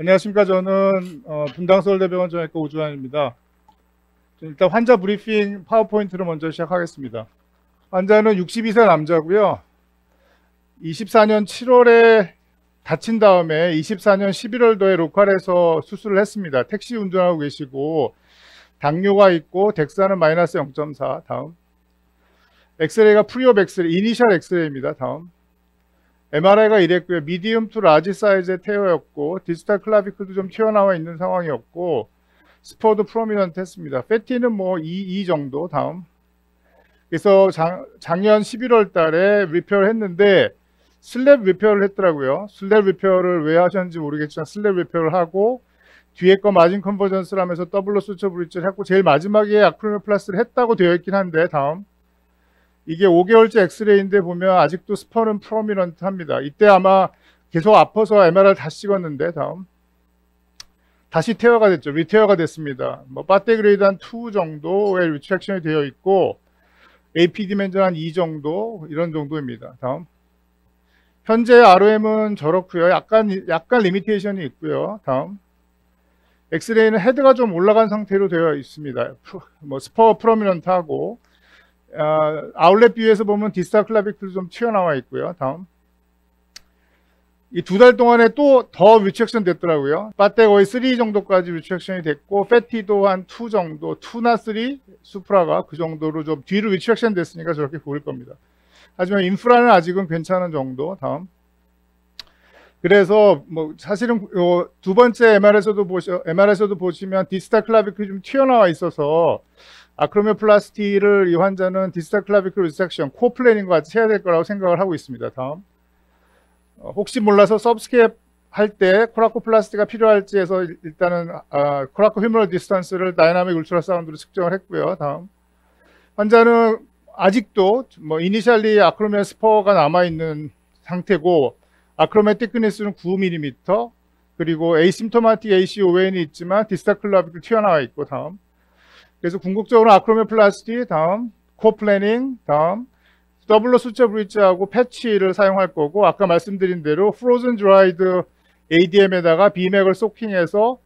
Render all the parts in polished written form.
안녕하십니까. 저는 분당서울대병원 정형외과 오주환입니다. 일단 환자 브리핑 파워포인트를 먼저 시작하겠습니다. 환자는 62세 남자고요. 24년 7월에 다친 다음에 24년 11월도에 로컬에서 수술을 했습니다. 택시 운전하고 계시고 당뇨가 있고 덱사는 마이너스 0.4. 다음. 엑스레이가 프리옵 엑스레이, 이니셜 엑스레이입니다. 다음. MRI가 이랬고요. 미디움 투 라지 사이즈의 테어였고 디지털 클라비클도 좀 튀어나와 있는 상황이었고 스포도 프로미넌트 했습니다. 패티는 뭐 2 정도. 다음. 그래서 작년 11월 달에 리페어를 했는데 슬랩 리페어를 했더라고요. 슬랩 리페어를 왜 하셨는지 모르겠지만 슬랩 리페어를 하고 뒤에 거 마진 컨버전스를 하면서 더블로 수처 브릿지를 했고 제일 마지막에 아크로미오플라스를 했다고 되어 있긴 한데 다음. 이게 5개월째 엑스레이인데 보면 아직도 스퍼는 프로미넌트 합니다. 이때 아마 계속 아파서 MRI를 다시 찍었는데 다음. 다시 테어가 됐죠. 리테어가 됐습니다. 뭐 바테 그레이드 한 2 정도의 리트랙션이 되어 있고 AP 디멘전 한 2 정도 이런 정도입니다. 다음. 현재 ROM은 저렇고요. 약간 리미테이션이 있고요. 다음. 엑스레이는 헤드가 좀 올라간 상태로 되어 있습니다. 뭐 스퍼 프로미넌트하고 아웃렛 뷰에서 보면 디스탈 클라비클도 좀 튀어나와 있고요. 다음. 이 2달 동안에 또 더 리트랙션 됐더라고요. 바테 거의 3 정도까지 리트랙션이 됐고 패티도 한 2 정도, 2나 3 수프라가 그 정도로 좀 뒤로 리트랙션 됐으니까 저렇게 보일 겁니다. 하지만 인프라는 아직은 괜찮은 정도. 다음. 그래서 뭐 사실은 두 번째 MR에서도 보시면 디스탈 클라비클이 좀 튀어나와 있어서 아크로미오플라스티를 이 환자는 디스탈 클라비클 리섹션, 코플래닝과 같이 해야 될 거라고 생각을 하고 있습니다. 다음. 혹시 몰라서 서브스캡 할 때 코라코플라스티가 필요할지 해서 일단은 코라코 휴머럴 디스턴스를 다이나믹 울트라사운드로 측정을 했고요. 다음. 환자는 아직도 뭐 이니셜리 아크로미오 스퍼가 남아있는 상태고 아크로미오 티크니스는 9mm 그리고 에이심토마틱 ACON이 있지만 디스탈 클라비클 튀어나와 있고 다음. 그래서 궁극적으로 아크로미오플라스티 다음, 코플래닝 다음, 더블로 수처 브릿지하고 패치를 사용할 거고 아까 말씀드린 대로 프로즌 드라이드 ADM에다가 비맥을 소킹해서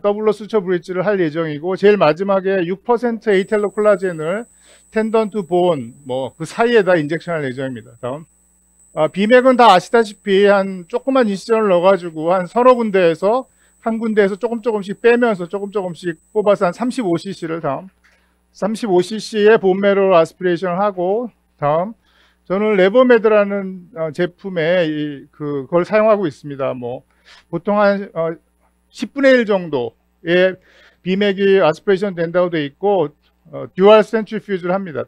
더블로 수처 브릿지를 할 예정이고 제일 마지막에 6% 에이텔로 콜라겐을 텐던 투 본 뭐 그 사이에다 인젝션할 예정입니다. 다음. 비맥은 다 아시다시피 한 조그만 인시전을 넣어가지고 한 서너 군데에서 한 군데에서 조금씩 빼면서 조금씩 뽑아서 한 35cc를 다음 35cc의 본메로 아스피레이션을 하고 다음 저는 레버메드라는 제품에 그걸 사용하고 있습니다. 뭐 보통 한 10분의 1 정도의 비맥이 아스피레이션 된다고 되어 있고 듀얼 센트리퓨즈를 합니다.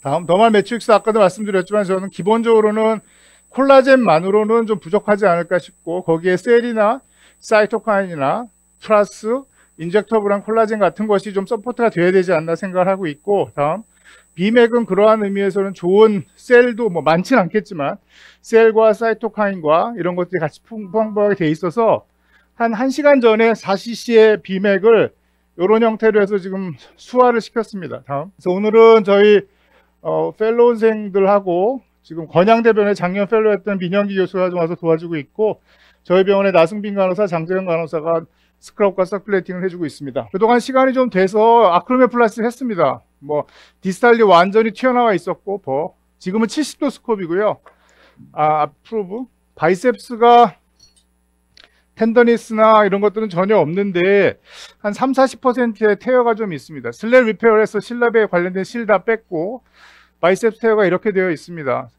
다음 더말 매트릭스 아까도 말씀드렸지만 저는 기본적으로는 콜라겐만으로는 좀 부족하지 않을까 싶고 거기에 셀이나 사이토카인이나 플러스 인젝터블한 콜라겐 같은 것이 좀 서포트가 돼야 되지 않나 생각을 하고 있고 다음 비맥은 그러한 의미에서는 좋은 셀도 뭐 많지는 않겠지만 셀과 사이토카인과 이런 것들이 같이 풍부하게 돼 있어서 한 1시간 전에 4cc의 비맥을 이런 형태로 해서 지금 수화를 시켰습니다. 다음. 그래서 오늘은 저희 펠로우생들하고 지금 건양대병원에 작년 펠로우했던 민영기 교수가 좀 와서 도와주고 있고 저희 병원의 나승빈 간호사, 장재현 간호사가 스크럽과 서큘레이팅을 해주고 있습니다. 그동안 시간이 좀 돼서 아크로미오플라스티를 했습니다. 뭐 디스탈리 완전히 튀어나와 있었고 지금은 70도 스콥이고요. 앞프로브 바이셉스가 텐더니스나 이런 것들은 전혀 없는데 한 30-40%의 테어가 좀 있습니다. 슬랩 리페어를 해서 실랩에 관련된 실 다 뺐고 바이셉스 테어가 이렇게 되어 있습니다.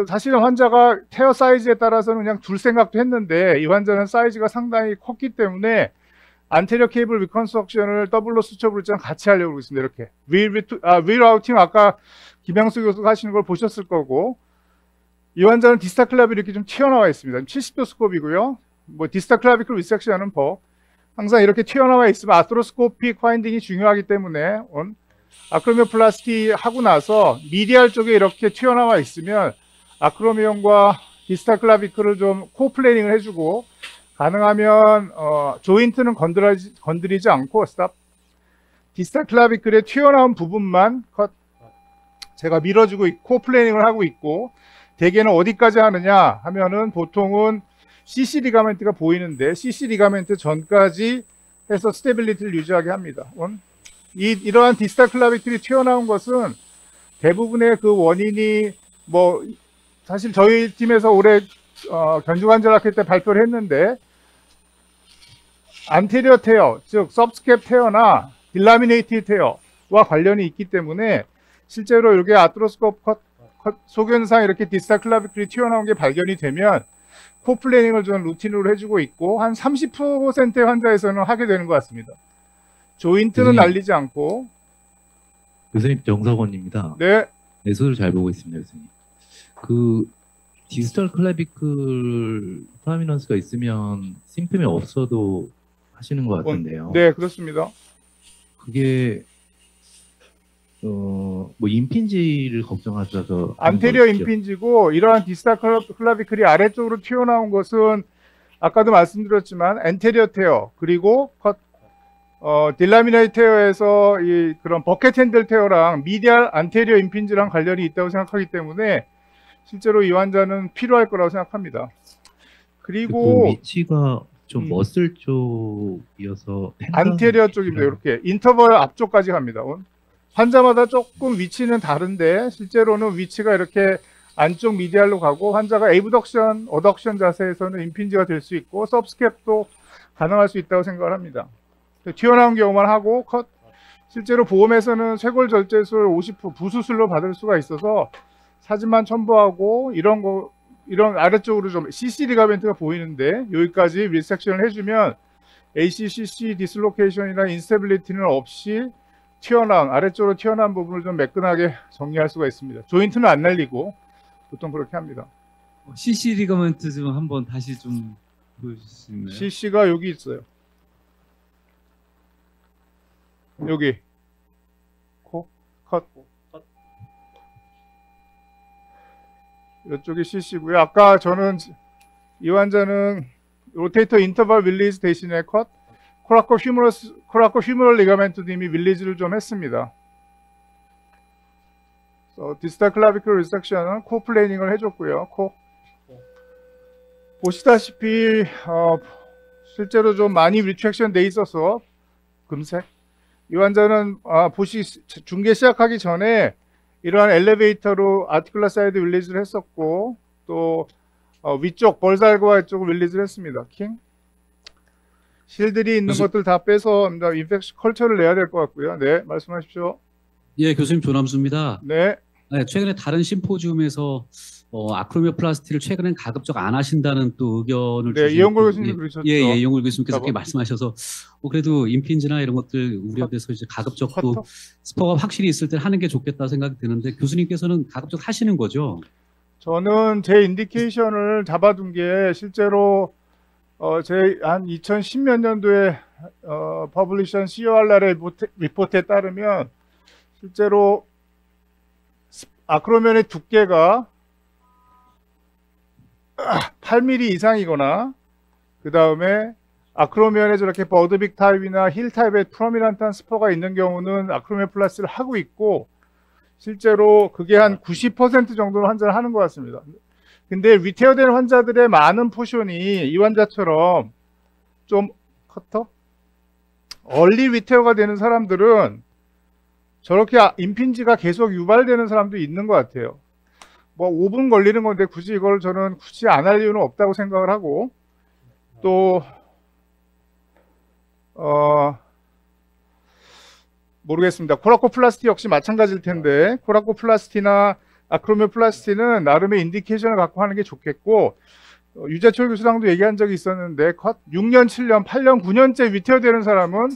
사실은 환자가 테어 사이즈에 따라서는 그냥 둘 생각도 했는데 이 환자는 사이즈가 상당히 컸기 때문에 안테리어 케이블 리컨스트럭션을 더블로 수처 브릿지랑 같이 하려고 하고 있습니다. 이렇게 리라우팅 아까 김양수 교수가 하시는 걸 보셨을 거고 이 환자는 디스탈 클라비 이렇게 좀 튀어나와 있습니다. 70도 스콥이고요. 뭐 디스탈 클라비클 리섹션은 항상 이렇게 튀어나와 있으면 아스트로스코픽 파인딩이 중요하기 때문에 아크로미오플라스티 하고 나서 미디알 쪽에 이렇게 튀어나와 있으면 아크로미온과 디스탈 클라비클을 좀 코플래닝을 해주고 가능하면 조인트는 건드리지 않고 디스탈 클라비클의 튀어나온 부분만 제가 밀어주고 코플래닝을 하고 있고 대개는 어디까지 하느냐 하면은 보통은 CC 리가멘트가 보이는데 CC 리가멘트 전까지 해서 스테빌리티를 유지하게 합니다. 이러한 디스탈 클라비클이 튀어나온 것은 대부분의 그 원인이 뭐 사실 저희 팀에서 올해 견주관절학회 때 발표를 했는데 안테리어 테어, 즉 서브스캡 테어나 딜라미네이티드 테어와 관련이 있기 때문에 실제로 이게 아트로스코프 소견상 이렇게 디스탈 클라비클이 튀어나온 게 발견이 되면 코플래닝을 좀 루틴으로 해주고 있고 한 30%의 환자에서는 하게 되는 것 같습니다. 조인트는 교수님, 날리지 않고. 교수님 정석원입니다. 네. 매수를 잘 보고 있습니다, 교수님. 그 디지털 클래비클 프라미넌스가 있으면 심플이 없어도 하시는 것 같은데요. 네, 그렇습니다. 그게 뭐 임핀지를 걱정하셔서 안테리어 임핀지고 이러한 디스탈 클라비클이 아래쪽으로 튀어나온 것은 아까도 말씀드렸지만 엔테리어 테어 그리고 딜라미네이트 테어에서 이 그런 버켓 핸들 테어랑 미디알 안테리어 임핀지랑 관련이 있다고 생각하기 때문에 실제로 이 환자는 필요할 거라고 생각합니다. 그리고 그 위치가 좀 머슬 쪽이어서 안테리어 쪽입니다. 이렇게 인터벌 앞쪽까지 갑니다. 환자마다 조금 위치는 다른데 실제로는 위치가 이렇게 안쪽 미디알로 가고 환자가 에이브덕션, 어덕션 자세에서는 임핀지가 될 수 있고 서브스캡도 가능할 수 있다고 생각을 합니다. 튀어나온 경우만 하고 컷. 실제로 보험에서는 쇄골 절제술 50% 부수술로 받을 수가 있어서 사진만 첨부하고 이런 아래쪽으로 좀 CC 리가멘트가 보이는데 여기까지 리섹션을 해주면 ACCC 디슬로케이션이나 인스테빌리티는 없이 아래쪽으로 튀어나온 부분을 좀 매끈하게 정리할 수가 있습니다. 조인트는 안 날리고 보통 그렇게 합니다. CC 리가멘트 좀 한번 다시 좀 보여주실 수 있나요? CC가 여기 있어요. 여기 컷. 이쪽이 CC고요. 아까 저는 이 환자는 로테이터 인터벌 릴리즈 대신에 코라코 휴머럴 리가멘트도 이미 릴리즈를 좀 했습니다. 디스탈 클라비클 리섹션은 코 플래닝을 해줬고요. 보시다시피 실제로 좀 많이 리트랙션 돼 있어서 금색. 이 환자는 중계 시작하기 전에 이러한 엘리베이터로 아티큘라 사이드 릴리즈를 했었고 또 위쪽 벌살과 쪽을 릴리즈를 했습니다. 실들이 있는 것들 다 빼서 인펙션 컬처를 내야 될 것 같고요. 네, 말씀하십시오. 예, 교수님 조남수입니다. 네. 네, 최근에 다른 심포지움에서 아크로미오플라스티를 최근엔 가급적 안 하신다는 또 의견을 네, 이용골 교수님 그러셨죠. 예, 이용골 교수님께서 그렇게 말씀하셔서 그래도 임핀지나 이런 것들 우려돼서 이제 가급적 또 스포가 확실히 있을 때 하는 게 좋겠다 생각이 드는데 교수님께서는 가급적 하시는 거죠? 저는 제 인디케이션을 잡아둔 게 실제로 제 한 2010몇 년도에 퍼블리션 COR날의 리포트에 따르면 실제로 아크로면의 두께가 8mm 이상이거나 그 다음에 아크로면에 저렇게 버드빅 타입이나 힐 타입의 프로미넌트한 스포가 있는 경우는 아크로미오 플라스를 하고 있고 실제로 그게 한 90% 정도는 환자를 하는 것 같습니다. 근데 리테어된 환자들의 많은 포션이 이 환자처럼 좀 얼리 리테어가 되는 사람들은 저렇게 임핀지가 계속 유발되는 사람도 있는 것 같아요. 뭐 5분 걸리는 건데 굳이 이걸 저는 안 할 이유는 없다고 생각을 하고 또 모르겠습니다. 코라코플라스티 역시 마찬가지일 텐데 코라코플라스티나 아크로미오플라스티는 나름의 인디케이션을 갖고 하는 게 좋겠고 유재철 교수랑도 얘기한 적이 있었는데 6년, 7년, 8년, 9년째 위태어되는 사람은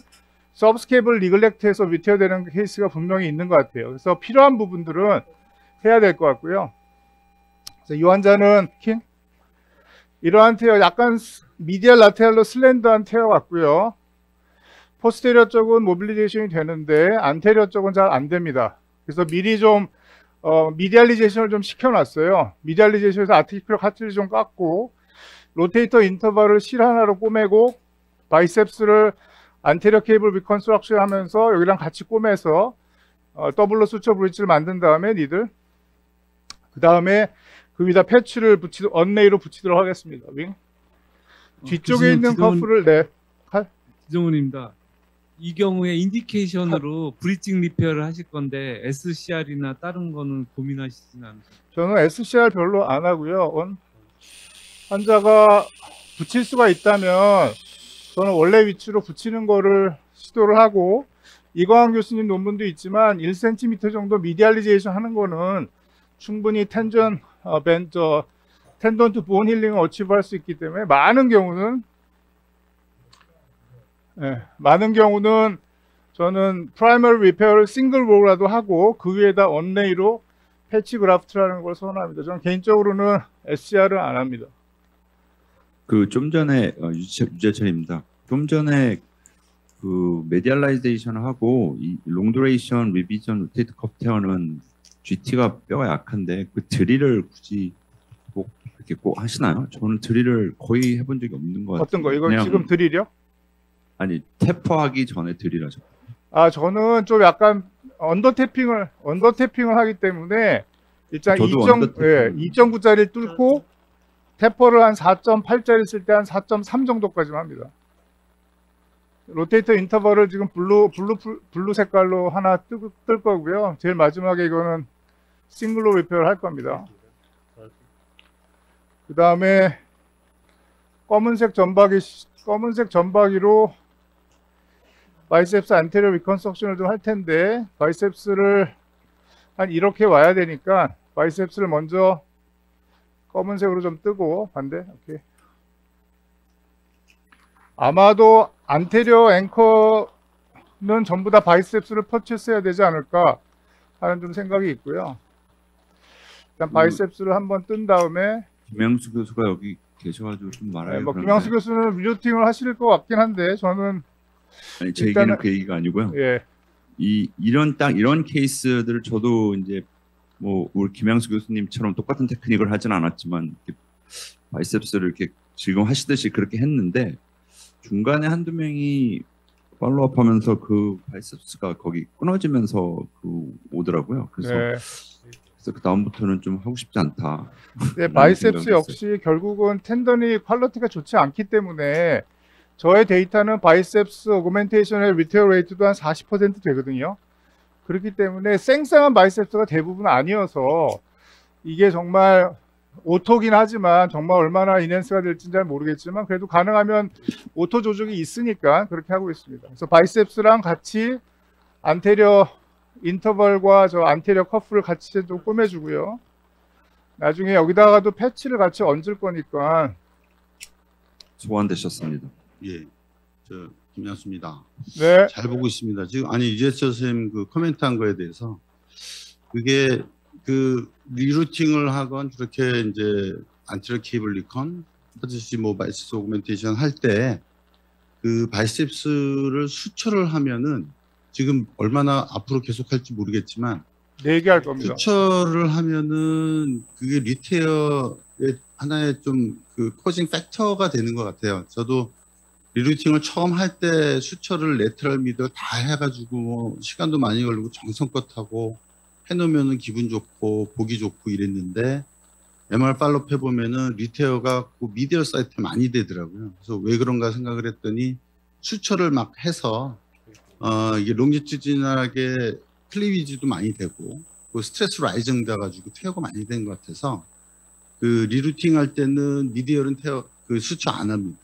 서브스케이블 리글렉트해서 위태어되는 케이스가 분명히 있는 것 같아요. 그래서 필요한 부분들은 해야 될 것 같고요. 그래서 이 환자는 이러한 테어 약간 미디얼 라테랄로 슬렌더한 테어 같고요. 포스테리어 쪽은 모빌리제이션이 되는데 안테리어 쪽은 잘 안 됩니다. 그래서 미리 좀 미디알리제이션을 좀 시켜놨어요. 미디알리제이션에서 아티큘러 카트를 좀 깎고 로테이터 인터벌을 실 하나로 꼬매고 바이셉스를 안테리어 케이블 리컨스트럭션 하면서 여기랑 같이 꼬매서 더블로 수처 브릿지를 만든 다음에 그 다음에 그 위에다 패치를 언레이로 붙이도록 하겠습니다. 뒤쪽에 있는 커프를 기정훈입니다. 이 경우에 인디케이션으로 브릿징 리페어를 하실 건데 SCR이나 다른 거는 고민하시진 않으세요? 저는 SCR 별로 안 하고요. 환자가 붙일 수가 있다면 저는 원래 위치로 붙이는 거를 시도를 하고, 이광환 교수님 논문도 있지만 1cm 정도 미디알리제이션 하는 거는 충분히 텐던 투 본 힐링을 어치브 할 수 있기 때문에 많은 경우는 저는 프라이머리 리페어를 싱글 롤라도 하고 그 위에다 언레이로 패치 그라프트라는 걸 선호합니다. 저는 개인적으로는 SCR은 안 합니다. 그 좀 전에 유재철입니다. 좀 전에 그 메디알라이제이션을 하고 이 롱드레이션 리비전 로테이트 커프테어는 GT가 뼈가 약한데 그 드릴을 굳이 꼭 이렇게 꼭 하시나요? 저는 드릴을 거의 해본 적이 없는 것 같아요. 어떤 거? 이거 지금 드릴이요? 아니 태퍼하기 전에 드릴하죠. 저는 좀 약간 언더 태핑을 하기 때문에 일단 저도 2.9짜리를 뚫고 태퍼를 한 4.8짜리 쓸 때 한 4.3 정도까지만 합니다. 로테이터 인터벌을 지금 블루 색깔로 하나 뜰 거고요. 제일 마지막에 이거는 싱글로 리페어를 할 겁니다. 그 다음에 검은색 점박이로 바이셉스 안테리어 리컨스트럭션을 좀 할 텐데, 바이셉스를 한 이렇게 와야 되니까 바이셉스를 먼저 검은색으로 좀 뜨고 반대. 오케이. 아마도 안테리어 앵커는 전부 다 바이셉스를 퍼치했어야 되지 않을까 하는 좀 생각이 있고요. 일단 바이셉스를 한번 뜬 다음에 김양수 교수가 여기 계셔가지고 좀 말해요. 뭐 김양수 교수는 리루팅을 하실 것 같긴 한데 저는 아니 제 얘기는 그 얘기가 아니고요. 예. 이런 케이스들을 저도 이제 뭐 우리 김양수 교수님처럼 똑같은 테크닉을 하진 않았지만 이렇게 바이셉스를 이렇게 지금 하시듯이 그렇게 했는데 중간에 한두 명이 팔로우업하면서 그 바이셉스가 거기 끊어지면서 오더라고요. 그래서 그 다음부터는 좀 하고 싶지 않다. 네, 바이셉스 역시 결국은 텐던이 퀄리티가 좋지 않기 때문에 저의 데이터는 바이셉스 오그멘테이션의 리테어 레이트도 한 40% 되거든요. 그렇기 때문에 쌩쌩한 바이셉스가 대부분 아니어서 이게 정말 오토긴 하지만 정말 얼마나 인핸스가 될지는 잘 모르겠지만 그래도 가능하면 오토 조정이 있으니까 그렇게 하고 있습니다. 그래서 바이셉스랑 같이 안테리어 인터벌과 저 안테리어 커프를 같이 좀 꾸며주고요. 나중에 여기다가도 패치를 같이 얹을 거니까. 소환되셨습니다. 예, 저 김양수입니다. 네. 잘 보고 있습니다. 지금 유재철 선생님 그 코멘트한 거에 대해서 그게 그 리루팅을 하건 그렇게 이제 안테리어 케이블 리컨 하듯이 뭐 바이셉스 오그멘테이션 할 때 그 바이셉스를 수처를 하면은 지금 얼마나 앞으로 계속할지 모르겠지만 4개 할 겁니다. 수처를 하면은 그게 리테어의 하나의 좀 그 코징 팩터가 되는 것 같아요. 저도 리루팅을 처음 할 때 수처를 레트럴 미드 다 해가지고 뭐 시간도 많이 걸리고 정성껏 하고 해놓으면은 기분 좋고 보기 좋고 이랬는데 MR 팔로업 해보면은 리테어가 그 미디어 사이트에 많이 되더라고요. 그래서 왜 그런가 생각을 했더니 수처를 막 해서 이게 롱지튜디널하게 클리비지도 많이 되고 그 스트레스 라이징 돼가지고 테어가 많이 된 것 같아서 그 리루팅 할 때는 미디어는 테어 그 수처 안 합니다.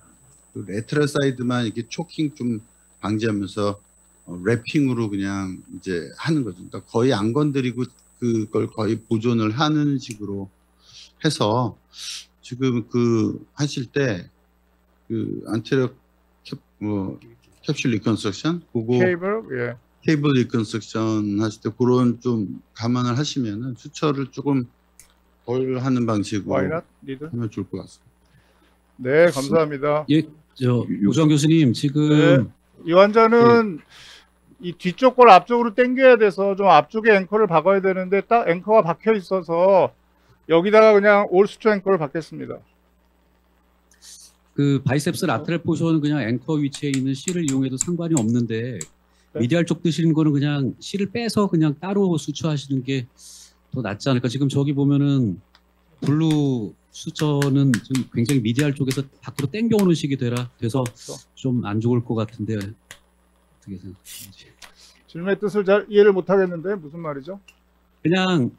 그 레트럴 사이드만 이렇게 초킹 좀 방지하면서 랩핑으로 그냥 이제 하는 거죠. 그러니까 거의 안 건드리고 그걸 거의 보존을 하는 식으로 해서 지금 그 하실 때 그 안테리어 캡슐 리컨스트럭션 그거 케이블 리컨스트럭션 하실 때 그런 좀 감안을 하시면은 수처를 조금 덜 하는 방식으로 하면 좋을 것 같습니다. 네, 감사합니다. 예, 오주환 교수님 지금 이 환자는 이 뒤쪽 걸 앞쪽으로 당겨야 돼서 좀 앞쪽에 앵커를 박아야 되는데 딱 앵커가 박혀 있어서 여기다가 그냥 올 수초 앵커를 박겠습니다. 그 바이셉스 라테럴 포션은 그냥 앵커 위치에 있는 C를 이용해도 상관이 없는데 미디알 쪽 드시는 거는 그냥 C를 빼서 그냥 따로 수처하시는 게 더 낫지 않을까. 지금 저기 보면은 블루 수처는 좀 굉장히 미디알 쪽에서 밖으로 땡겨오는 식이 돼서 좀 안 좋을 것 같은데 어떻게 생각하세요? 질문의 뜻을 잘 이해를 못 하겠는데 무슨 말이죠? 그냥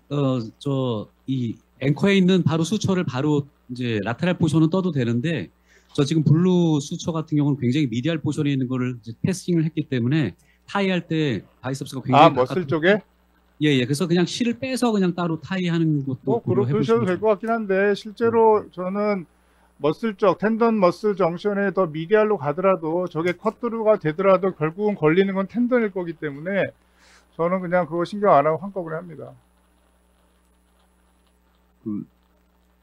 이 앵커에 있는 바로 수처를 바로 이제 라테랄 포션은 떠도 되는데 저 지금 블루 수처 같은 경우는 굉장히 미디알 포션에 있는 거를 이제 패싱을 했기 때문에 타이할 때 바이셉스가 굉장히 머슬 쪽에? 예. 그래서 그냥 실을 빼서 그냥 따로 타이하는 것도 그러셔도 될 것 같긴 한데 실제로 저는 머슬 쪽, 텐던 머슬 정션에 더 미디알로 가더라도 저게 컷드루가 되더라도 결국은 걸리는 건 텐던일 거기 때문에 저는 그냥 그거 신경 안 하고 한꺼번에 합니다.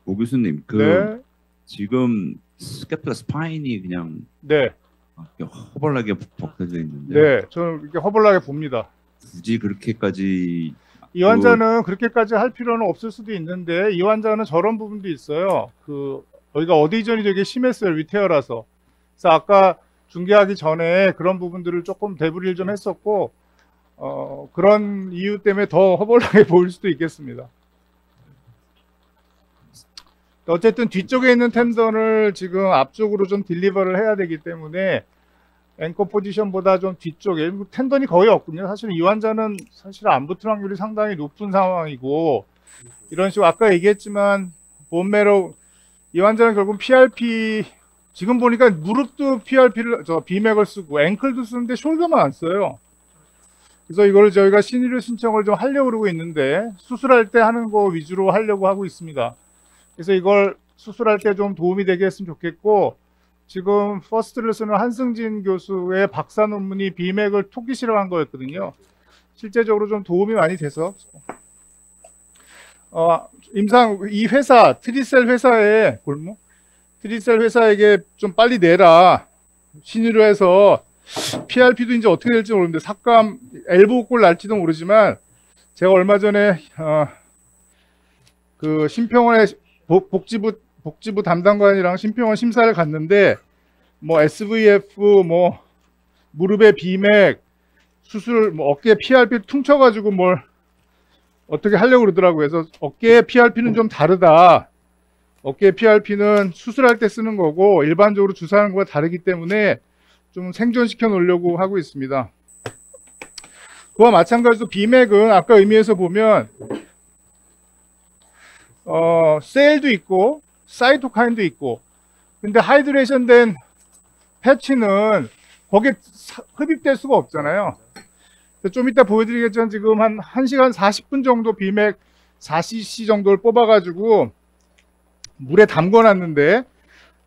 오 교수님, 네. 지금 스캐플라 스파인이 그냥 네. 허벌나게 벗겨져 있는데 네. 저는 이렇게 허벌나게 봅니다. 굳이 그렇게까지 이 환자는 그렇게까지 할 필요는 없을 수도 있는데 이 환자는 저런 부분도 있어요. 여기가 어디전이 되게 심했어요. 리테어라서. 그래서 아까 중계하기 전에 그런 부분들을 조금 대부리를 좀 했었고 그런 이유 때문에 더 허벌나게 보일 수도 있겠습니다. 어쨌든 뒤쪽에 있는 텐던을 지금 앞쪽으로 좀 딜리버를 해야 되기 때문에 앵커 포지션보다 좀 뒤쪽에 텐던이 거의 없군요. 사실 이 환자는 사실 안 붙을 확률이 상당히 높은 상황이고 이런 식으로 아까 얘기했지만 본메로 이 환자는 결국 PRP 지금 보니까 무릎도 PRP를 비맥을 쓰고 앵클도 쓰는데 숄더만 안 써요. 그래서 이거를 저희가 신의료 신청을 좀 하려고 그러고 있는데 수술할 때 하는 거 위주로 하려고 하고 있습니다. 그래서 이걸 수술할 때 좀 도움이 되게 했으면 좋겠고 지금 퍼스트를 쓰는 한승진 교수의 박사 논문이 비맥을 토기 실험한 거였거든요. 실제적으로 좀 도움이 많이 돼서 임상 이 회사 트리셀 회사에 트리셀 회사에게 좀 빨리 내라 신의로 해서 PRP도 이제 어떻게 될지 모르는데 삭감 엘보골 날지도 모르지만 제가 얼마 전에 그 심평원의 복지부 담당관이랑 심평원 심사를 갔는데 뭐 SVF 뭐 무릎의 비맥 수술 뭐 어깨에 PRP 퉁쳐가지고 뭘 어떻게 하려고 그러더라고요. 그래서 어깨에 PRP는 좀 다르다. 어깨 PRP는 수술할 때 쓰는 거고 일반적으로 주사하는 거와 다르기 때문에 좀 생존시켜 놓으려고 하고 있습니다. 그와 마찬가지로 비맥은 아까 의미에서 보면 셀도 있고 사이토카인도 있고 근데 하이드레이션 된 패치는 거기에 흡입될 수가 없잖아요. 좀 이따 보여드리겠지만 지금 한 1시간 40분 정도 비맥 4cc 정도를 뽑아가지고 물에 담궈 놨는데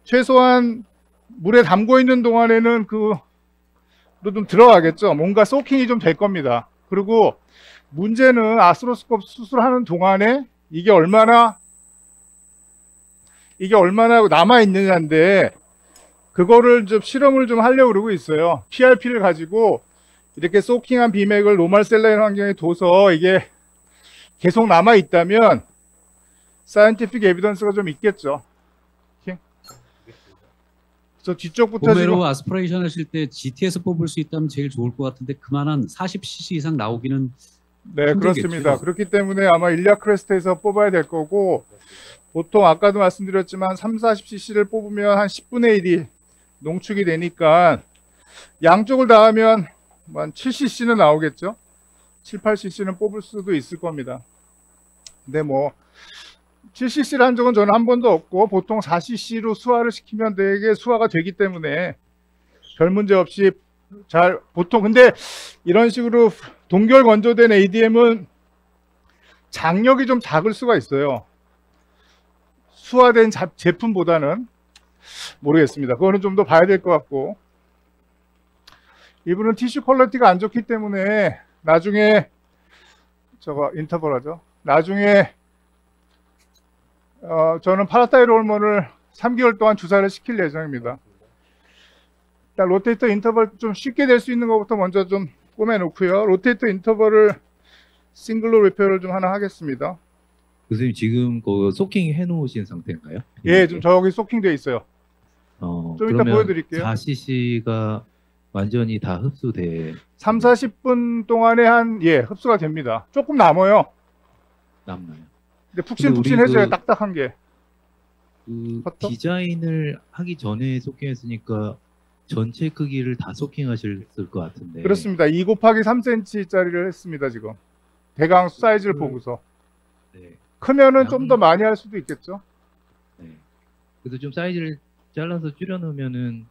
최소한 물에 담궈 있는 동안에는 좀 들어가겠죠. 뭔가 소킹이 좀 될 겁니다. 그리고 문제는 아스로스콥 수술하는 동안에 이게 얼마나 남아 있느냐인데 그거를 좀 실험을 좀 하려고 그러고 있어요. PRP를 가지고 이렇게 소킹한 비맥을 노멀 셀라인 환경에 둬서 이게 계속 남아 있다면 사이언티픽 에비던스가 좀 있겠죠. 저 뒤쪽부터 보메로 아스피레이션 하실 때 GT에서 뽑을 수 있다면 제일 좋을 것 같은데 그만한 40cc 이상 나오기는 네, 힘들겠죠. 그렇습니다. 그렇기 때문에 아마 일리아 크레스트에서 뽑아야 될 거고 보통 아까도 말씀드렸지만 30-40cc를 뽑으면 한 10분의 1이 농축이 되니까 양쪽을 다 하면 한 7cc는 나오겠죠. 7-8cc는 뽑을 수도 있을 겁니다. 근데 뭐 7cc를 한 적은 저는 한 번도 없고 보통 4cc로 수화를 시키면 되게 수화가 되기 때문에 별 문제 없이 잘 보통 근데 이런 식으로 동결 건조된 ADM은 장력이 좀 작을 수가 있어요. 수화된 제품보다는 모르겠습니다. 그거는 좀 더 봐야 될 것 같고 일부는 티슈 퀄리티가 안 좋기 때문에 나중에 인터벌 하죠. 나중에 저는 파라타이로 호르몬을 3개월 동안 주사를 시킬 예정입니다. 일단 로테이터 인터벌 좀 쉽게 될 수 있는 것부터 먼저 좀 꼬매놓고요. 로테이터 인터벌을 싱글로 리페어를 좀 하나 하겠습니다. 교수님 지금 그 소킹 해놓으신 상태인가요? 예, 좀 저기 소킹되어 있어요. 좀 이따 보여드릴게요. 4cc가 완전히 다 흡수돼 3-40분 동안에 흡수가 됩니다. 조금 남아요. 남나요? 근데 푹신푹신해져요. 딱딱한 게. 그 커터? 디자인을 하기 전에 소킹했으니까 전체 크기를 다 소킹하셨을 것 같은데. 그렇습니다. 2 곱하기 3cm짜리를 했습니다. 지금 대강 사이즈를 보고서 네. 크면은 좀 더 많이 할 수도 있겠죠. 네. 그래서 좀 사이즈를 잘라서 줄여놓으면은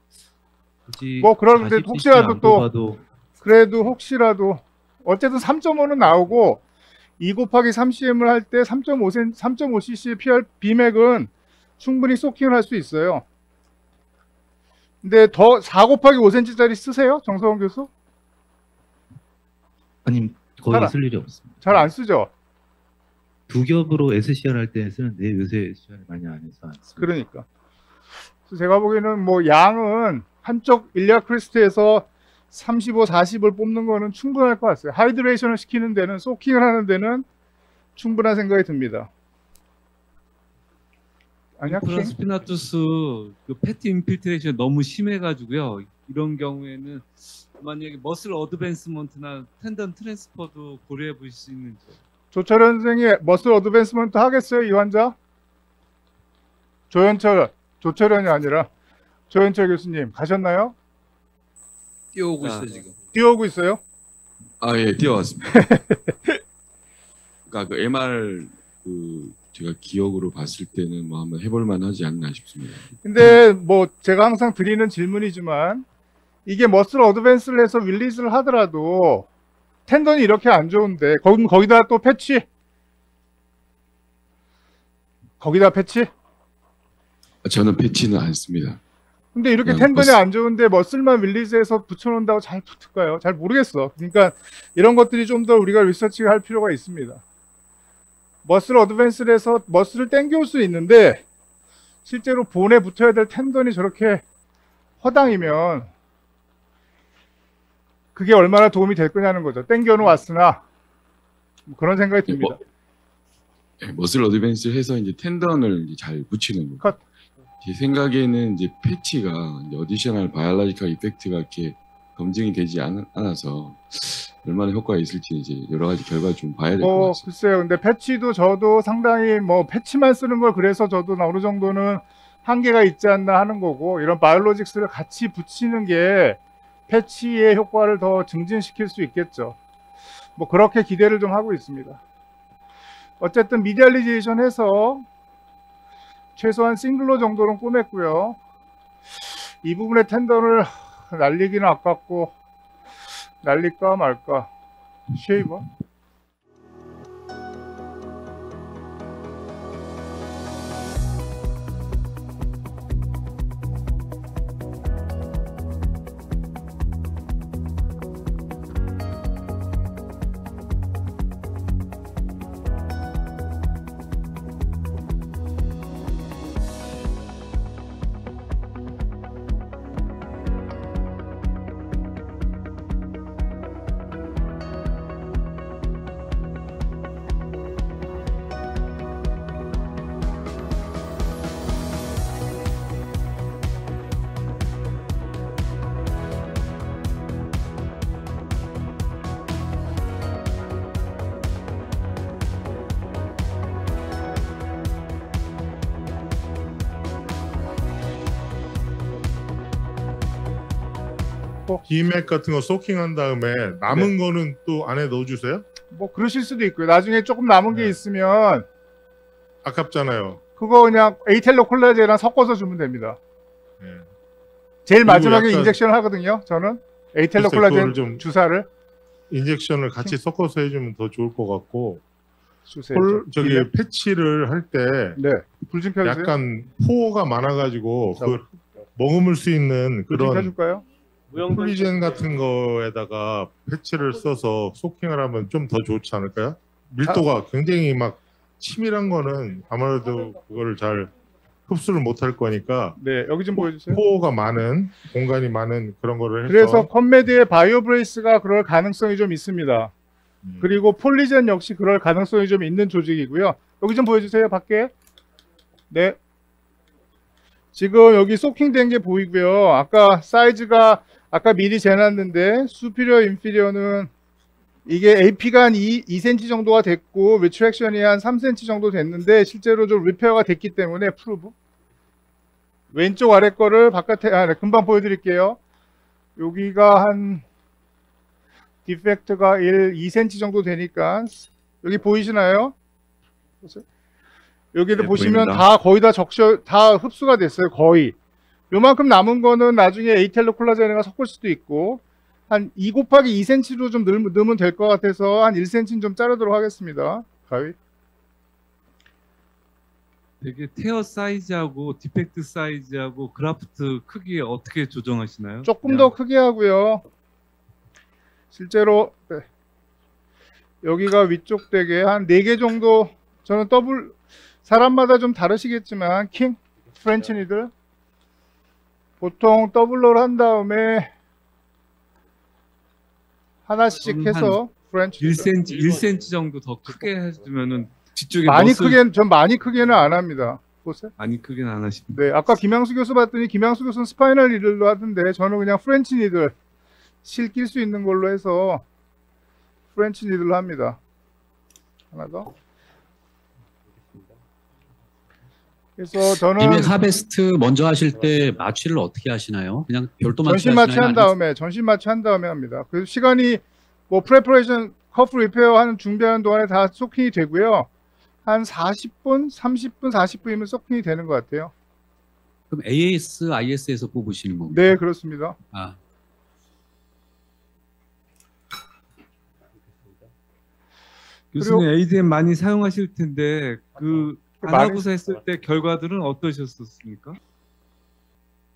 굳이 뭐 그런데 40cm 혹시라도 안 또 뽑아도 그래도 혹시라도 어쨌든 3.5는 나오고 2 곱하기 3cm을 할 때 3.5cc B맥은 충분히 소킹을 할 수 있어요. 근데 더 4 곱하기 5cm짜리 쓰세요? 정서원 교수? 아니 잘 거의 안- 쓸 일이 없습니다. 잘 안 쓰죠? 두 겹으로 SCR 할 때 쓰는데 요새 SCR 많이 안 해서 안 씁니다. 그러니까. 그래서 제가 보기에는 뭐 양은 한쪽 일리아 크리스트에서 35, 40을 뽑는 거는 충분할 것 같아요. 하이드레이션을 시키는 데는, 소킹을 하는 데는 충분한 생각이 듭니다. 아니야, 킹? 플라스피나투스 그 패티 인필트레이션 너무 심해가지고요. 이런 경우에는 만약에 머슬 어드밴스먼트나 텐던 트랜스퍼도 고려해 보실 수 있는지. 조철현 선생이 머슬 어드밴스먼트 하겠어요, 이 환자? 조철현이 아니라 조현철 교수님 가셨나요? 뛰어오고 아, 있어요 지금. 뛰어오고 있어요? 아 예, 뛰어왔습니다. 그러니까 그 MR 그 제가 기억으로 봤을 때는 뭐 한번 해볼 만하지 않나 싶습니다. 근데 뭐 제가 항상 드리는 질문이지만 이게 머슬 어드밴스를 해서 릴리즈를 하더라도 텐던이 이렇게 안 좋은데 거기다 또 패치? 거기다 패치? 저는 패치는 안 씁니다. 근데 이렇게 그냥 텐던이 안 좋은데 머슬만 릴리즈해서 붙여놓는다고 잘 붙을까요? 잘 모르겠어. 그러니까 이런 것들이 좀 더 우리가 리서치를 할 필요가 있습니다. 머슬 어드밴스를 해서 머슬을 당겨올 수 있는데 실제로 본에 붙어야 될 텐던이 저렇게 허당이면 그게 얼마나 도움이 될 거냐는 거죠. 당겨놓았으나 뭐 그런 생각이 듭니다. 머슬 어드밴스 해서 이제 텐던을 이제 잘 붙이는 거. 컷. 제 생각에는 이제 패치가 이제 어디셔널 바이올로지컬 이펙트가 이렇게 검증이 되지 않아서 얼마나 효과가 있을지 이제 여러 가지 결과를 좀 봐야 될 것 같습니다. 글쎄요. 근데 패치도 저도 상당히 뭐 패치만 쓰는 걸 그래서 저도 어느 정도는 한계가 있지 않나 하는 거고 이런 바이올로직스를 같이 붙이는 게 패치의 효과를 더 증진시킬 수 있겠죠. 뭐 그렇게 기대를 좀 하고 있습니다. 어쨌든 미디얼리제이션 해서 최소한 싱글로 정도는 꼬맸고요. 이 부분의 텐던을 날리기는 아깝고 날릴까 말까. 쉐이버? B맥 같은 거 소킹한 다음에 남은 거는 또 안에 넣어주세요? 뭐 그러실 수도 있고요. 나중에 조금 남은 게 네. 있으면 아깝잖아요. 그거 그냥 에이텔로 콜라제랑 섞어서 주면 됩니다. 예. 제일 그리고 마지막에 약간- 인젝션을 하거든요. 저는 에이텔로 글쎄, 콜라제 그거를 좀- 주사를 인젝션을 같이 섞어서 해주면 더 좋을 것 같고 주세요. 저기 패치를 할 때 네. 불 좀 켜주세요. 약간 포가 많아가지고 자, 그 머금을 수 있는 불 좀 그런 켜줄까요? 폴리젠 같은 거에다가 패치를 써서 소킹을 하면 좀 더 좋지 않을까요? 밀도가 굉장히 막 치밀한 거는 아무래도 그거를 잘 흡수를 못할 거니까 네, 여기 좀 보여주세요. 포가 많은 공간이 많은 그런 거를 해서 그래서 컴메드의 바이오 브레이스가 그럴 가능성이 좀 있습니다. 그리고 폴리젠 역시 그럴 가능성이 좀 있는 조직이고요. 여기 좀 보여주세요, 밖에. 네. 지금 여기 소킹된 게 보이고요. 아까 사이즈가 아까 미리 재놨는데 수피리어 인피리어는 이게 AP가 한 2cm 정도가 됐고 리트랙션이 한 3cm 정도 됐는데 실제로 좀 리페어가 됐기 때문에 프루브 왼쪽 아래 거를 바깥에 네, 금방 보여드릴게요. 여기가 한 디펙트가 2cm 정도 되니까 여기 보이시나요? 여기도 네, 보시면 보입니다. 다 거의 다 흡수가 됐어요. 거의. 요만큼 남은 거는 나중에 에이텔로 콜라겐과 섞을 수도 있고 한 2 곱하기 2cm로 좀 넣으면 될 것 같아서 한 1cm는 좀 자르도록 하겠습니다. 가위. 되게 테어 사이즈하고 디펙트 사이즈하고 그라프트 크기 어떻게 조정하시나요? 조금 그냥 더 크게 하고요. 실제로 네. 여기가 위쪽 되게 한 4개 정도 저는 사람마다 좀 다르시겠지만 킹 프렌치 니들 보통 더블로를 한 다음에 하나씩 저는 해서 프렌치 니들 1cm 정도 더 크게 해주면은 뒤쪽에 전 많이 크게는 안 합니다. 보세요. 많이 크게는 안 하십니다. 네, 아까 김양수 교수 봤더니 김양수 교수는 스파이널 니들로 하던데 저는 그냥 프렌치 니들 실 낄 수 있는 걸로 해서 프렌치 니들로 합니다. 하나 더. 그래서 저는 이맥 하베스트 먼저 하실 때 마취를 어떻게 하시나요? 그냥 별도 전신 마취하시나요? 전신 마취한 다음에 합니다. 그래서 시간이 뭐 프레퍼레이션 커프 리페어 하는 준비하는 동안에 다 소킹이 되고요. 한 40분, 30분, 40분이면 소킹이 되는 것 같아요. 그럼 AS, IS에서 뽑으시는 건가요? 네, 그렇습니다. 아, 교수님 ADM 많이 사용하실 텐데 그 안 많이 하고서 했을 때 결과들은 어떠셨습니까?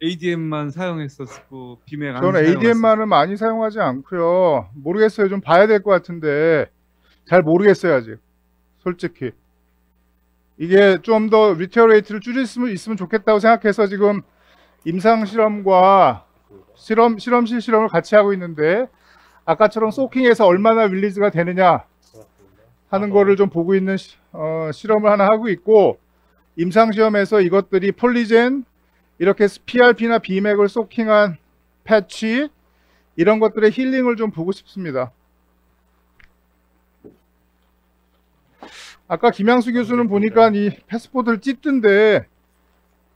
ADM만 사용했었고 비맥 안 저는 사용했었고. ADM만은 많이 사용하지 않고요. 모르겠어요. 좀 봐야 될 것 같은데 잘 모르겠어요 아직. 솔직히 이게 좀 더 리테어 레이트를 줄일 수 있으면 좋겠다고 생각해서 지금 임상 실험과 실험실 실험을 같이 하고 있는데 아까처럼 소킹해서 얼마나 릴리즈가 되느냐 하는 거를 좀 보고 있는 실험을 하나 하고 있고 임상 시험에서 이것들이 폴리젠 이렇게 PRP나 BMAC을 소킹한 패치 이런 것들의 힐링을 좀 보고 싶습니다. 아까 김양수 교수는 보니까 이 패스포드를 찢던데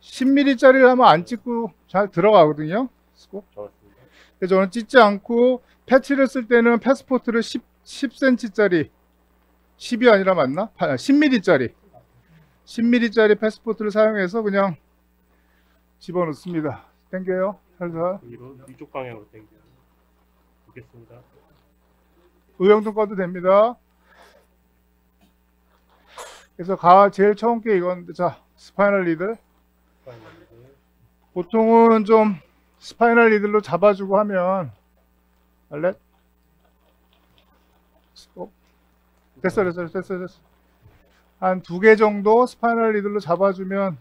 10mm짜리를 하면 안 찢고 잘 들어가거든요. 그래서 저는 찢지 않고 패치를 쓸 때는 패스포트를 10cm짜리 10이 아니라 맞나? 10mm짜리 10mm짜리 패스포트를 사용해서 그냥 집어넣습니다. 당겨요. 살살. 위쪽 방향으로 당겨요. 보겠습니다. 의형등 꺼도 됩니다. 그래서 제일 처음 게 이건 자 스파이널 리들. 보통은 좀 스파이널 리들로 잡아주고 하면 알렛. 됐어. 한 2개 정도 스파이널 리들로 잡아주면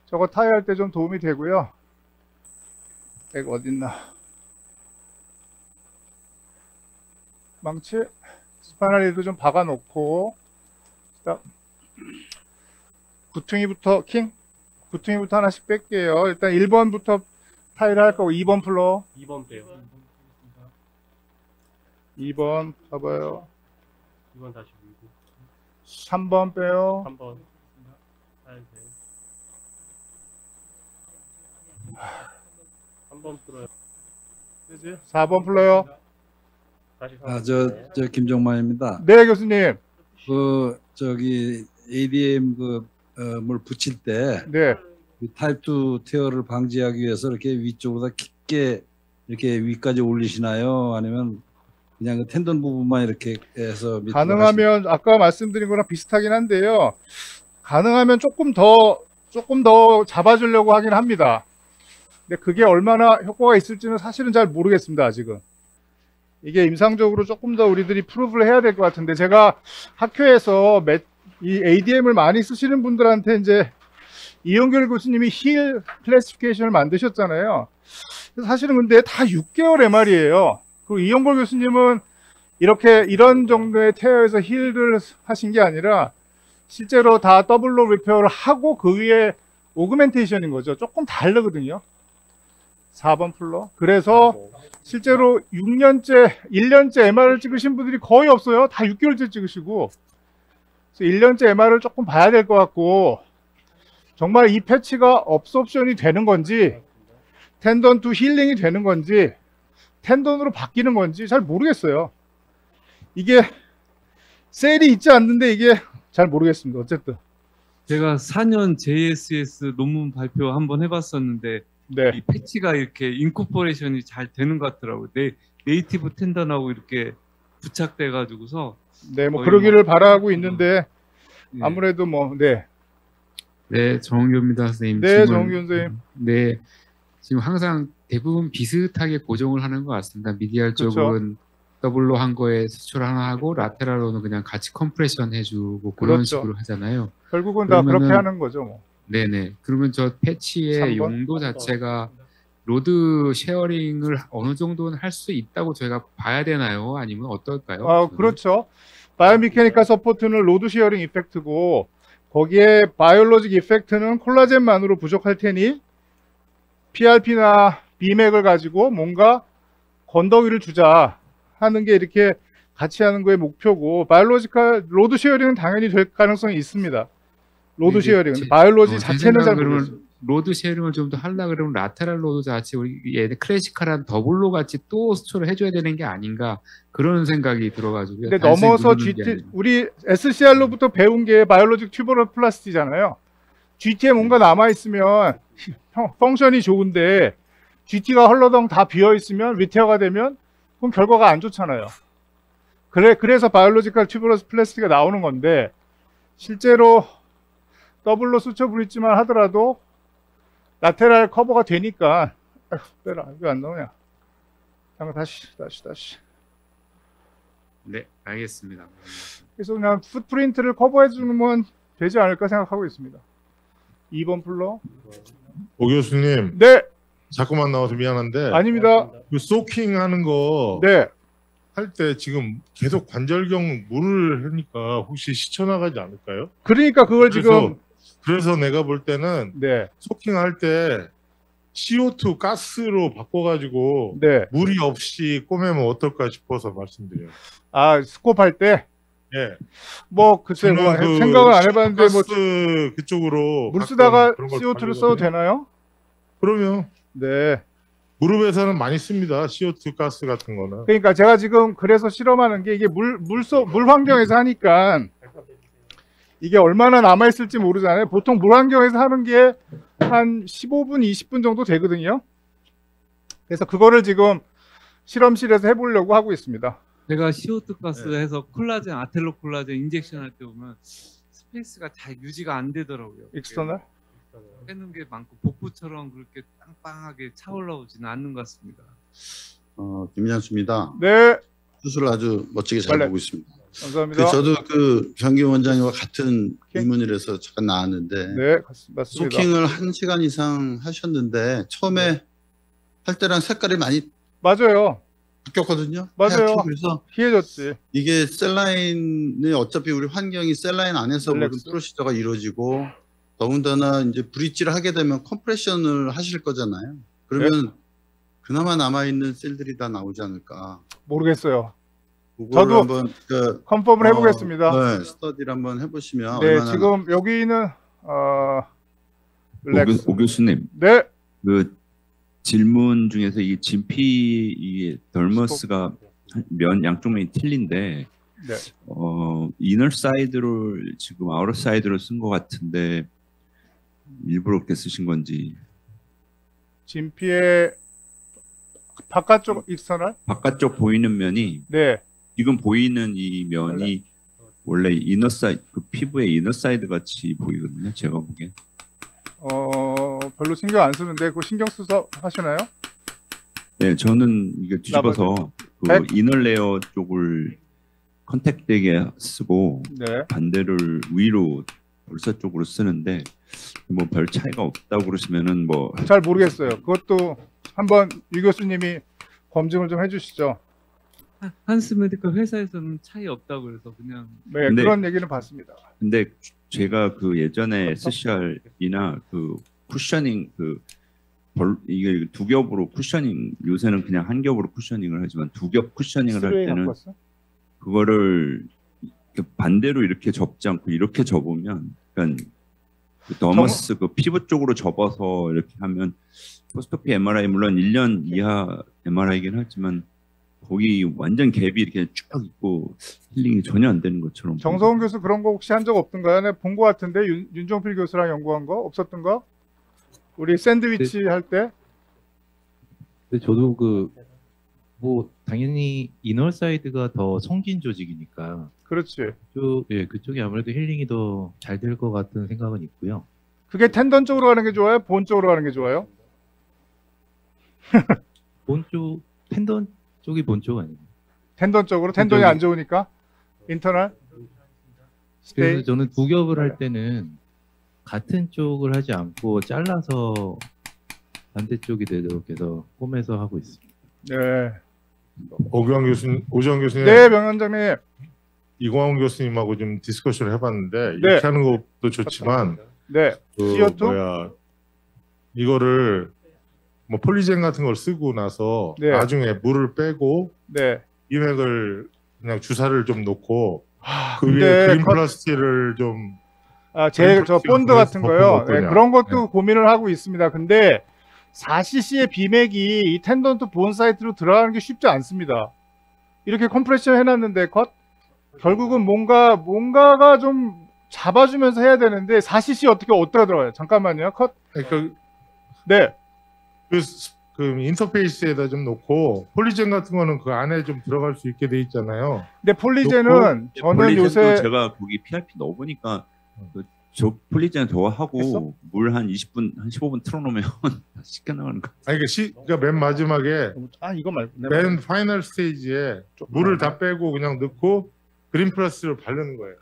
저거 타이할 때 좀 도움이 되고요. 이거 어딨나? 망치 스파이널 리드 좀 박아놓고 딱 구퉁이부터 구퉁이부터 하나씩 뺄게요. 일단 1번부터 타이를 할 거고 2번 플로 2번 빼요. 2번 봐봐요. 2번 다시 밀고 3번 빼요. 3번 타야 돼요. 3번 풀어요. 그지? 4번 풀러요. 다시 3번. 아, 저 김종만입니다. 네 교수님. 저기 ADM 뭘 붙일 때 네. 타입 2 테어를 방지하기 위해서 이렇게 위쪽보다 깊게 이렇게 위까지 올리시나요? 아니면 그냥 그 텐던 부분만 이렇게 해서 밑으로 가능하면 아까 말씀드린 거랑 비슷하긴 한데요. 가능하면 조금 더 잡아주려고 하긴 합니다. 근데 그게 얼마나 효과가 있을지는 사실은 잘 모르겠습니다. 아직은. 이게 임상적으로 조금 더 우리들이 프루브를 해야 될 것 같은데 제가 학교에서 이 ADM을 많이 쓰시는 분들한테 이제 이영결 교수님이 힐 클래시피케이션을 만드셨잖아요. 사실은 근데 다 6개월 MR이에요. 그리고 이영걸 교수님은 이런 정도의 테어에서 힐을 하신 게 아니라 실제로 다 더블로 리페어를 하고 그 위에 오그멘테이션인 거죠. 조금 다르거든요. 4번 플로. 그래서 실제로 1년째 MR을 찍으신 분들이 거의 없어요. 다 6개월째 찍으시고. 그래서 1년째 MR을 조금 봐야 될 것 같고 정말 이 패치가 업소옵션이 되는 건지 텐던 투 힐링이 되는 건지 텐던으로 바뀌는 건지 잘 모르겠어요. 이게 셀이 있지 않는데 이게 잘 모르겠습니다. 어쨌든 제가 4년 JSS 논문 발표 한번 해봤었는데 네. 이 패치가 이렇게 인코퍼레이션이 잘 되는 것 같더라고요. 네이티브 텐던하고 이렇게 부착돼 가지고서 네, 뭐 거의 그러기를 바라고 있는데 예. 아무래도 네. 네, 정은교입니다, 선생님. 네, 질문. 정은교 선생님. 네, 지금 항상 대부분 비슷하게 고정을 하는 것 같습니다. 미디얼 그렇죠. 쪽은 더블로 한 거에 수출 하나 하고 라테랄로는 그냥 같이 컴프레션 해주고 그런 그렇죠. 식으로 하잖아요. 결국은 다 그렇게 그러면은- 하는 거죠. 뭐. 네네. 그러면 저 패치의 3번? 용도 자체가 로드 쉐어링을 어느 정도는 할 수 있다고 저희가 봐야 되나요? 아니면 어떨까요? 아, 그렇죠. 바이오미케니컬 서포트는 로드 시어링 이펙트고 거기에 바이올로직 이펙트는 콜라겐만으로 부족할 테니 PRP나 BMAC을 가지고 뭔가 건더기를 주자 하는 게 이렇게 같이 하는 거의 목표고 바이올로지컬 로드 시어링은 당연히 될 가능성이 있습니다. 로드 시어링은 바이올로지 자체는 잘 모르겠어요. 로드 쉐어링을 좀 더 하려 그러면 라테랄 로드 자체 우리 얘네 클래시컬한 더블로 같이 또 수출을 해줘야 되는 게 아닌가 그런 생각이 들어가지고요. 근데 단순히 넘어서 누르는 게 GT 아니라. 우리 SCR로부터 배운 게 바이올로직 튜버럴 플라스티잖아요. GT에 뭔가 남아 있으면 펑션이 좋은데 GT가 헐러덩 다 비어 있으면 리테어가 되면 그럼 결과가 안 좋잖아요. 그래서 바이올로지컬 튜버럴 플라스티가 나오는 건데 실제로 더블로 수처 브릿지만 하더라도 라테랄 커버가 되니까 빼라 왜 안 나오냐. 잠깐 다시. 네, 알겠습니다. 그래서 그냥 풋프린트를 커버해 주면 되지 않을까 생각하고 있습니다. 2번 플러. 오 교수님 네, 자꾸만 나와서 미안한데 아닙니다. 그 소킹 하는 거 네, 할 때 지금 계속 관절경 물을 하니까 혹시 시쳐 나가지 않을까요? 그러니까 그걸 지금 그래서 내가 볼 때는 네, 소킹 할 때 CO2 가스로 바꿔가지고 네. 물이 없이 꼬매면 어떨까 싶어서 말씀드려요. 아 스콥 할 때 예. 뭐 글쎄 뭐 저는 그 생각을 안 해봤는데 뭐 가스 그쪽으로 물 쓰다가 가끔 그런 걸 CO2를 써도 바르거든요. 되나요? 그러면 네. 무릎에서는 많이 씁니다. CO2 가스 같은 거는. 그러니까 제가 지금 그래서 실험하는 게 이게 물 환경에서 하니까 이게 얼마나 남아 있을지 모르잖아요. 보통 물 환경에서 하는 게 한 15분, 20분 정도 되거든요. 그래서 그거를 지금 실험실에서 해보려고 하고 있습니다. 제가 CO2 가스 해서 콜라겐 아텔로 콜라겐 인젝션 할 때 보면 스페이스가 잘 유지가 안 되더라고요. 익스터널? 빼는 게 많고 복부처럼 그렇게 빵빵하게 차올라오지는 않는 것 같습니다. 김jan수입니다. 네, 수술을 아주 멋지게 잘 빨리. 보고 있습니다. 감사합니다. 저도 그 변기 원장님과 같은 의문이라서 잠깐 나왔는데 네, 맞습니다. 소킹을 1시간 이상 하셨는데 처음에 할 때랑 색깔이 많이 맞아요. 바뀌었거든요. 맞아요. 하얗게. 그래서 희해졌지. 이게 셀라인이 어차피 우리 환경이 셀라인 안에서 모든 릴렉스. 프로시저가 이루어지고 더군다나 이제 브릿지를 하게 되면 컴프레션을 하실 거잖아요. 그러면 그나마 남아있는 셀들이 다 나오지 않을까. 모르겠어요. 그걸 저도 한번 컨펌을 해보겠습니다. 네, 스터디를 한번 해보시면 네, 얼마나 지금 여기는 릴렉스. 오 교수님, 네, 그 질문 중에서 이 진피 이 덜머스가 면 양쪽 면이 틀린데 네. 이너 사이드를 지금 아우터 사이드로 쓴 것 같은데 일부러 그렇게 쓰신 건지. 진피의 바깥쪽 익스터널? 바깥쪽 보이는 면이 네, 지금 보이는 이 면이 원래 이너 사이드, 그 피부의 이너 사이드 같이 보이거든요. 제가 보기엔. 별로 신경 안 쓰는데 그거 신경 써서 하시나요? 네, 저는 이게 뒤집어서 그 백? 이너 레어 쪽을 컨택되게 쓰고 네. 반대를 위로 볼사 쪽으로 쓰는데 뭐 별 차이가 없다고 그러시면은 뭐 잘 모르겠어요. 그것도 한번 유 교수님이 검증을 좀 해주시죠. 한스 메디컬 회사에서는 차이 없다고 그래서 그냥 네, 근데- 그런 얘기는 봤습니다. 근데 제가 그 예전에 SCR이나 그 쿠셔닝 이게 두 겹으로 쿠셔닝 요새는 그냥 한 겹으로 쿠셔닝을 하지만 두 겹 쿠셔닝을 할 스웨이 갖고 때는 왔어? 그거를 이렇게 반대로 이렇게 접지 않고 이렇게 접으면 그러니까 너머스 그 피부 쪽으로 접어서 이렇게 하면 포스토피 MRI 물론 1년 이하 MRI이긴 하지만 거기 완전 갭이 이렇게 쭉 있고 힐링이 전혀 안 되는 것처럼. 정성훈 교수 그런 거 혹시 한 적 없던가요? 내가 본 거 같은데 윤종필 교수랑 연구한 거 없었던가? 우리 샌드위치 할 때? 근데 저도 뭐 당연히 이너 사이드가 더 성진 조직이니까 그렇지. 그쪽이 아무래도 힐링이 더 잘 될 것 같은 생각은 있고요. 그게 텐던 쪽으로 가는 게 좋아요? 본 쪽으로 가는 게 좋아요? 텐던 쪽이 본 쪽 아니에요? 텐던 쪽으로? 텐던이 안 좋으니까? 인터널? 그래서 저는 두 겹을 할 때는 같은 쪽을 하지 않고 잘라서 반대쪽이 되도록 해서 꼬매서 하고 있습니다. 네. 오주환 교수님. 네, 명원장님. 이광훈 교수님하고 좀 디스커션을 해봤는데 네. 이렇게 하는 것도 좋지만 네. CO2? 이거를 뭐 폴리젠 같은 걸 쓰고 나서 네. 나중에 물을 빼고 네. 이맥을 그냥 주사를 좀 놓고 그 근데 위에 그린 플라스틱을 좀 저 본드 같은 거요. 네, 그런 것도 고민을 하고 있습니다. 근데 4cc의 비맥이 이 텐던 투 본 사이트로 들어가는 게 쉽지 않습니다. 이렇게 컴프레션 해놨는데 결국은 뭔가가 좀 잡아주면서 해야 되는데 4cc 어디가 들어가요? 잠깐만요. 네. 그 인터페이스에다 좀 놓고 폴리젠 같은 거는 그 안에 좀 들어갈 수 있게 돼 있잖아요. 근데 폴리젠은 저는 폴리젠도 요새 제가 거기 PRP 넣어보니까 저 폴리젠 더 하고 물 한 20분, 한 15분 틀어놓으면 씻겨 나가는 거. 아니 그러니까 맨 마지막에 이거 말고 맨 파이널 스테이지에 물을 다 빼고 그냥 넣고 그린 플라스를 바르는 거예요.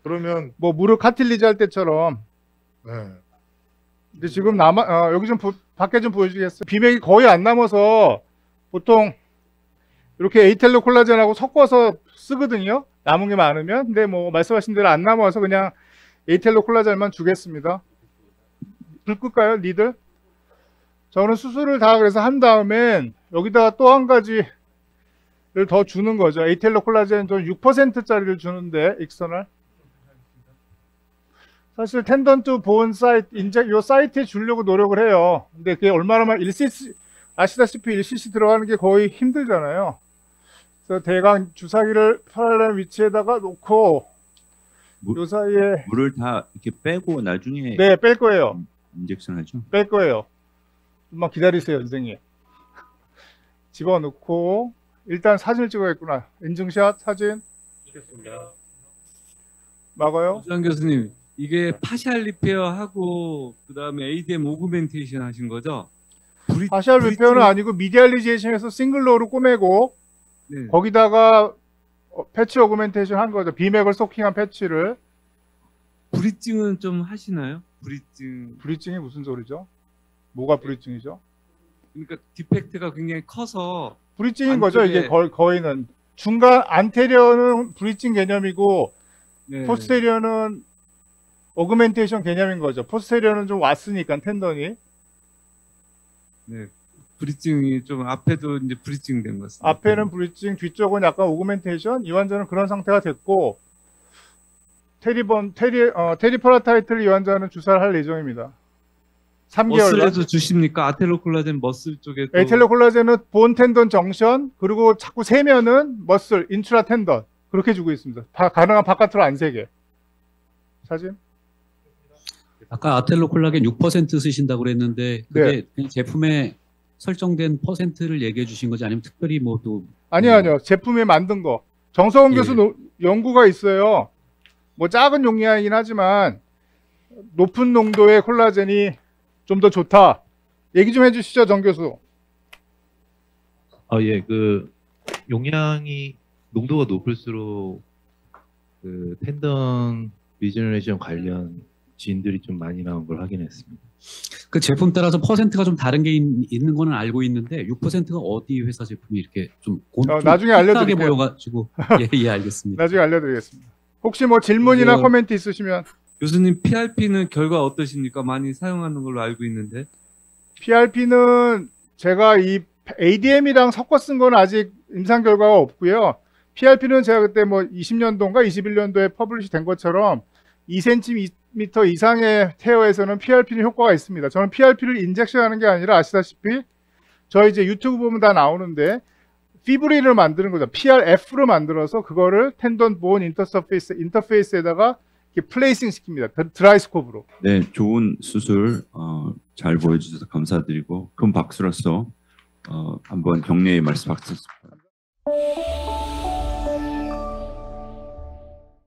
그러면 뭐 무릎 카틸리지 할 때처럼. 네. 근데 지금 여기 좀 밖에 좀 보여주겠어요? 비맥이 거의 안 남아서 보통 이렇게 에이텔로 콜라겐하고 섞어서 쓰거든요. 남은 게 많으면. 근데 뭐 말씀하신 대로 안 남아서 그냥 에이텔로 콜라겐만 주겠습니다. 불 끌까요, 니들? 저는 수술을 다 그래서 한 다음엔 여기다가 또 한 가지를 더 주는 거죠. 에이텔로 콜라겐 좀 6%짜리를 주는데 익스터널. 사실 텐던 투 본 사이트 요 사이트에 주려고 노력을 해요. 근데 그게 얼마나 1cc 아시다시피 1cc 들어가는 게 거의 힘들잖아요. 그래서 대강 주사기를 편안한 위치에다가 놓고 요 사이에 물을 다 이렇게 빼고 나중에 네, 뺄 거예요. 인젝션 하죠. 뺄 거예요. 좀만 기다리세요, 선생님. 집어넣고 일단 사진을 찍어야겠구나. 인증샷 사진. 막아요. 오주환 교수님, 이게 파샬 리페어하고 그다음에 ADM 오그멘테이션 하신 거죠? 파샬 리페어는 아니고 미디알리제이션에서 싱글로우로 꼬매고 네. 거기다가 패치 오그멘테이션 한 거죠. 비맥을 소킹한 패치를. 브리징은 좀 하시나요? 브리징이 무슨 소리죠? 뭐가 브리징이죠? 그러니까 디펙트가 굉장히 커서 브리징인 거죠. 이게 거의는 중간 안테리어는 브리징 개념이고 네. 포스테리어는 오그멘테이션 개념인 거죠. 포스테리어는 좀 왔으니까 텐던이. 네. 브리징이 좀 앞에도 이제 브리징 된 것 같습니다. 앞에는 브리징, 뒤쪽은 약간 오그멘테이션. 이 환자는 그런 상태가 됐고 테리퍼라타이트를 이 환자는 주사를 할 예정입니다. 3개월. 머슬에도 주십니까? 아테로콜라겐 머슬 쪽에도. 에텔로콜라겐은 본 텐던 정션 그리고 자꾸 세면은 머슬 인트라 텐던 그렇게 주고 있습니다. 가능한 바깥으로 안 세게. 사진. 아까 아텔로 콜라겐 6% 쓰신다고 그랬는데 그게 그냥 제품에 설정된 퍼센트를 얘기해 주신 거지 아니면 특별히 뭐 또 아니요. 제품에 만든 거. 정성훈 교수 연구가 있어요. 뭐 작은 용량이긴 하지만 높은 농도의 콜라겐이 좀 더 좋다. 얘기 좀 해주시죠, 정 교수. 예, 용량이 농도가 높을수록 그 텐던 리제너레이션 관련 지인들이 좀 많이 나온 걸 확인했습니다. 그 제품 따라서 퍼센트가 좀 다른 게 있는 거는 알고 있는데 6%가 어디 회사 제품이 이렇게 좀 나중에 알려드릴게요. 보여가지고 예, 알겠습니다. 나중에 알려드리겠습니다. 혹시 뭐 질문이나 코멘트 있으시면. 교수님 PRP는 결과 어떠십니까? 많이 사용하는 걸로 알고 있는데. PRP는 제가 이 ADM이랑 섞어 쓴 건 아직 임상 결과가 없고요. PRP는 제가 그때 뭐 20년도인가 21년도에 퍼블리시 된 것처럼 2cm 10mm 이상의 테어에서는 PRP는 효과가 있습니다. 저는 PRP를 인젝션하는 게 아니라 아시다시피 저희 이제 유튜브 보면 다 나오는데 피브릴을 만드는 거죠. PRF를 만들어서 그거를 텐던 본 인터페이스에다가 이렇게 플레이싱 시킵니다. 드라이 스코프로. 네, 좋은 수술 잘 보여주셔서 감사드리고 큰 박수로서 한번 격려의 말씀 박수